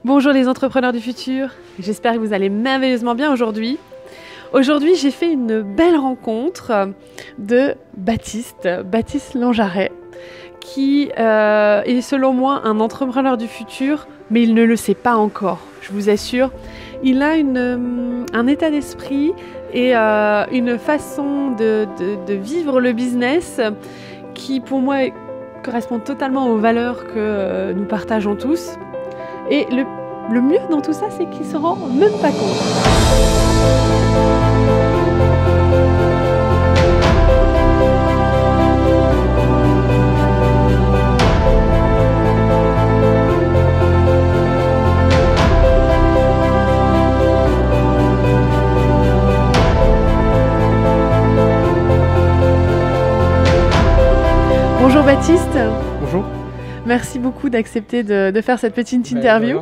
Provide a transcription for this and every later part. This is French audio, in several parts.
Bonjour les entrepreneurs du futur, j'espère que vous allez merveilleusement bien aujourd'hui. Aujourd'hui, j'ai fait une belle rencontre de Baptiste Langearet, qui est selon moi un entrepreneur du futur, mais il ne le sait pas encore, je vous assure. Il a un état d'esprit et une façon de vivre le business qui, pour moi, correspond totalement aux valeurs que nous partageons tous. Et le mieux dans tout ça, c'est qu'il ne se rend même pas compte. Bonjour Baptiste. Bonjour. Merci beaucoup d'accepter de faire cette petite interview.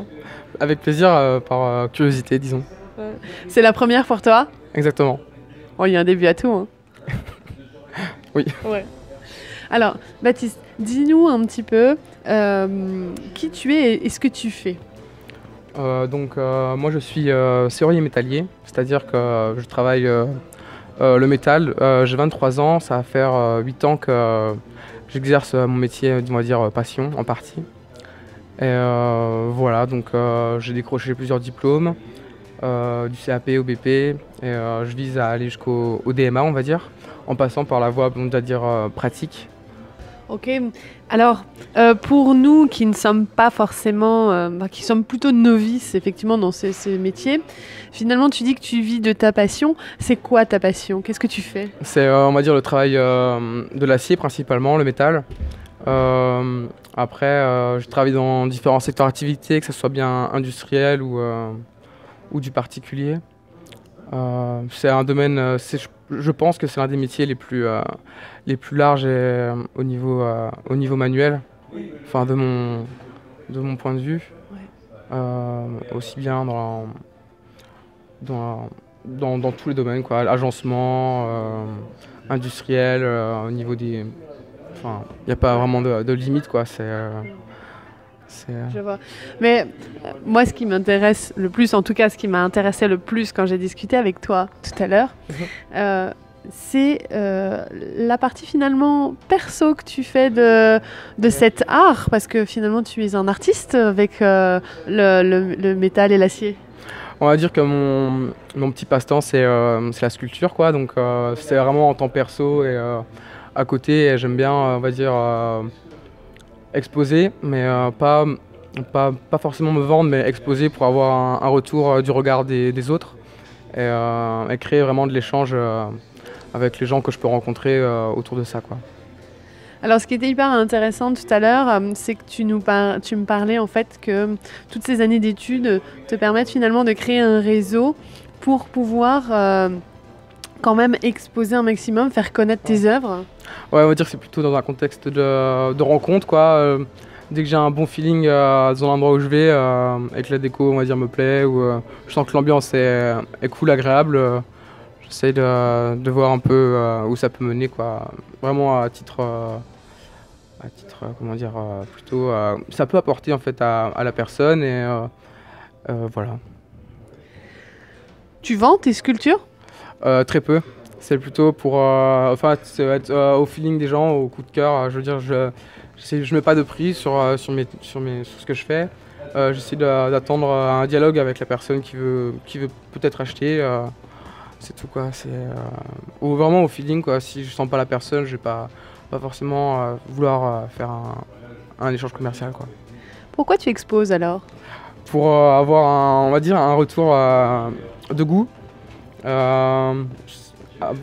Avec plaisir, par curiosité, disons. C'est la première pour toi? Exactement. Oh, il y a un début à tout, hein. Oui. Ouais. Alors, Baptiste, dis-nous un petit peu qui tu es et ce que tu fais. Moi je suis serrurier métallier, c'est-à-dire que je travaille le métal. J'ai 23 ans, ça va faire 8 ans que j'exerce mon métier, on va dire passion en partie. Et voilà, donc j'ai décroché plusieurs diplômes, du CAP au BP, et je vise à aller jusqu'au DMA, on va dire, en passant par la voie, on va dire, pratique. Ok, alors pour nous qui ne sommes pas forcément, qui sommes plutôt novices effectivement dans ces métiers, finalement tu dis que tu vis de ta passion. C'est quoi ta passion? Qu'est-ce que tu fais? C'est on va dire le travail de l'acier principalement, le métal. Après je travaille dans différents secteurs d'activité, que ce soit bien industriel ou du particulier. C'est un domaine, je pense que c'est l'un des métiers les plus larges et, au niveau manuel, enfin de mon point de vue. Ouais. Aussi bien dans tous les domaines, quoi, agencement, industriel, au niveau des... Enfin, il n'y a pas vraiment de limite, quoi. Je vois. Mais moi, ce qui m'intéresse le plus, en tout cas ce qui m'a intéressé le plus quand j'ai discuté avec toi tout à l'heure, c'est la partie finalement perso que tu fais de cet art, parce que finalement tu es un artiste avec le métal et l'acier. On va dire que mon petit passe-temps c'est la sculpture, quoi. Donc c'est vraiment en temps perso et à côté j'aime bien, on va dire, exposer, mais pas forcément me vendre, mais exposer pour avoir un retour du regard des autres et créer vraiment de l'échange avec les gens que je peux rencontrer autour de ça, quoi. Alors ce qui était hyper intéressant tout à l'heure, c'est que tu me parlais en fait que toutes ces années d'études te permettent finalement de créer un réseau pour pouvoir quand même exposer un maximum, faire connaître tes œuvres. Ouais, on va dire que c'est plutôt dans un contexte de rencontre, quoi. Dès que j'ai un bon feeling dans l'endroit où je vais, et que la déco, on va dire, me plaît, ou je sens que l'ambiance est cool, agréable, j'essaie de voir un peu où ça peut mener, quoi. Vraiment à titre comment dire, plutôt, ça peut apporter en fait à la personne et voilà. Tu vends tes sculptures? Très peu. C'est plutôt pour, enfin, ça va être au feeling des gens, au coup de cœur. Je veux dire, je mets pas de prix sur ce que je fais. J'essaie d'attendre un dialogue avec la personne qui veut peut-être acheter. C'est tout, quoi. C'est ou vraiment au feeling, quoi. Si je sens pas la personne, je vais pas forcément vouloir faire un échange commercial, quoi. Pourquoi tu exposes alors? Pour avoir on va dire un retour de goût,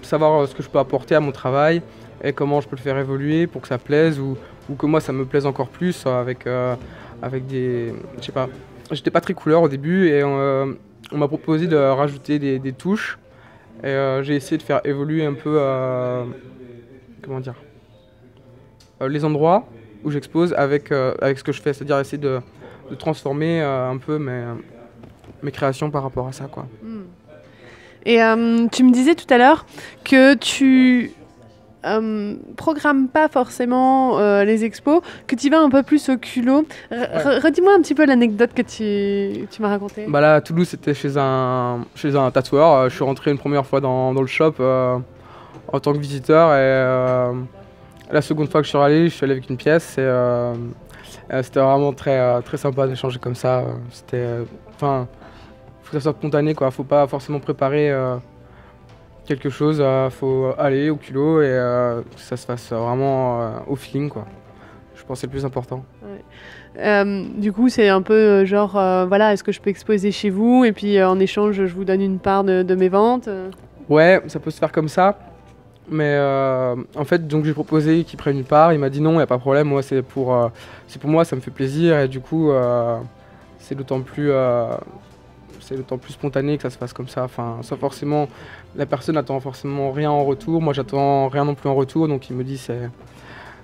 savoir ce que je peux apporter à mon travail et comment je peux le faire évoluer pour que ça plaise ou que moi ça me plaise encore plus avec des... Je sais pas, j'étais pas très couleur au début et on m'a proposé de rajouter des touches et j'ai essayé de faire évoluer un peu comment dire, les endroits où j'expose avec ce que je fais, c'est-à-dire essayer de transformer un peu mes créations par rapport à ça, quoi. Et tu me disais tout à l'heure que tu programmes pas forcément les expos, que tu vas un peu plus au culot. Redis-moi un petit peu l'anecdote que tu m'as racontée. Bah là, à Toulouse, c'était chez un tatoueur. Je suis rentré une première fois dans le shop en tant que visiteur et la seconde fois que je suis allé avec une pièce et c'était vraiment très sympa d'échanger comme ça. Enfin, faut que ça soit spontané, quoi. Faut pas forcément préparer quelque chose. Faut aller au culot et que ça se fasse vraiment au feeling, quoi. Je pense que c'est le plus important. Ouais. Du coup, c'est un peu genre, voilà, est-ce que je peux exposer chez vous et puis en échange, je vous donne une part de mes ventes. Ouais, ça peut se faire comme ça. Mais en fait, donc j'ai proposé qu'il prenne une part. Il m'a dit non, il n'y a pas de problème. Moi, c'est pour moi, ça me fait plaisir. Et du coup, c'est d'autant plus spontané que ça se fasse comme ça. Enfin, sans forcément, la personne n'attend forcément rien en retour. Moi, j'attends rien non plus en retour. Donc, il me dit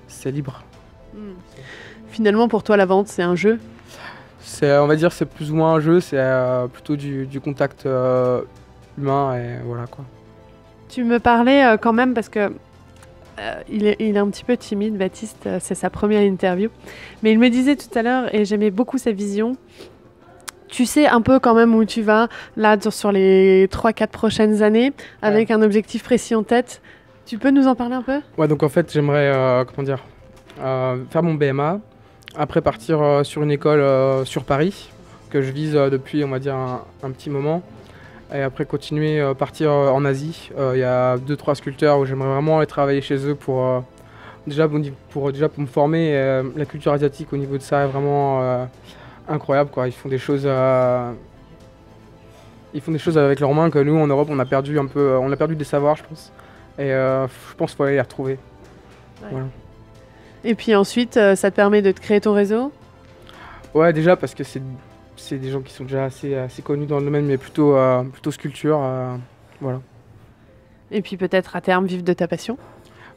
c'est libre. Finalement, pour toi, la vente, c'est un jeu? On va dire, c'est plus ou moins un jeu. C'est plutôt du contact humain et voilà, quoi. Tu me parlais quand même parce que il est un petit peu timide, Baptiste, c'est sa première interview. Mais il me disait tout à l'heure, et j'aimais beaucoup sa vision, tu sais un peu quand même où tu vas, là, sur les 3-4 prochaines années, avec un objectif précis en tête. Tu peux nous en parler un peu? Ouais, donc en fait, j'aimerais faire mon BMA, après partir sur une école sur Paris, que je vise depuis, on va dire, un petit moment. Et après continuer, partir en Asie. Il y a 2-3 sculpteurs où j'aimerais vraiment aller travailler chez eux pour me former. La culture asiatique au niveau de ça est vraiment incroyable, quoi. Ils font des choses avec leurs mains que nous en Europe on a perdu des savoirs, je pense. Et je pense qu'il faut aller les retrouver. Ouais. Voilà. Et puis ensuite, ça te permet de te créer ton réseau? Ouais, déjà parce que c'est des gens qui sont déjà assez connus dans le domaine, mais plutôt sculpture, voilà. Et puis peut-être à terme vivre de ta passion?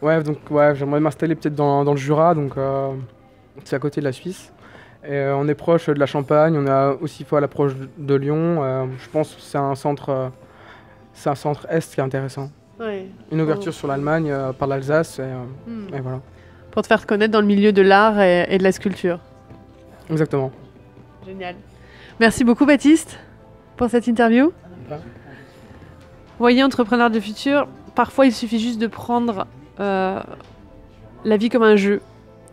Ouais, donc j'aimerais m'installer peut-être dans le Jura, donc c'est à côté de la Suisse. Et on est proche de la Champagne, on est aussi à l'approche de Lyon. Je pense que c'est un centre est qui est intéressant. Ouais. Une ouverture sur l'Allemagne par l'Alsace, et voilà. Pour te faire connaître dans le milieu de l'art et de la sculpture. Exactement. Génial. Merci beaucoup Baptiste pour cette interview. Voyez, entrepreneur du futur, parfois il suffit juste de prendre la vie comme un jeu,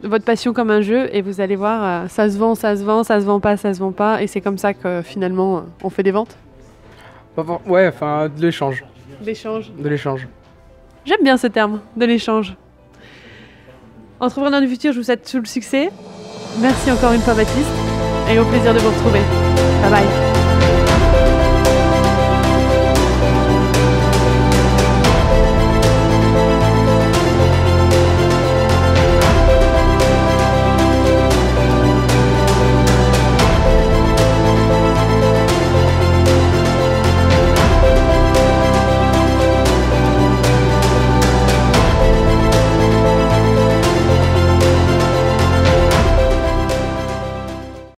votre passion comme un jeu, et vous allez voir, ça se vend, ça se vend pas, et c'est comme ça que finalement on fait des ventes. Ouais, enfin de l'échange. D'échange. De l'échange. J'aime bien ce terme, de l'échange. Entrepreneur du futur, je vous souhaite tout le succès. Merci encore une fois Baptiste, et au plaisir de vous retrouver. Bye bye.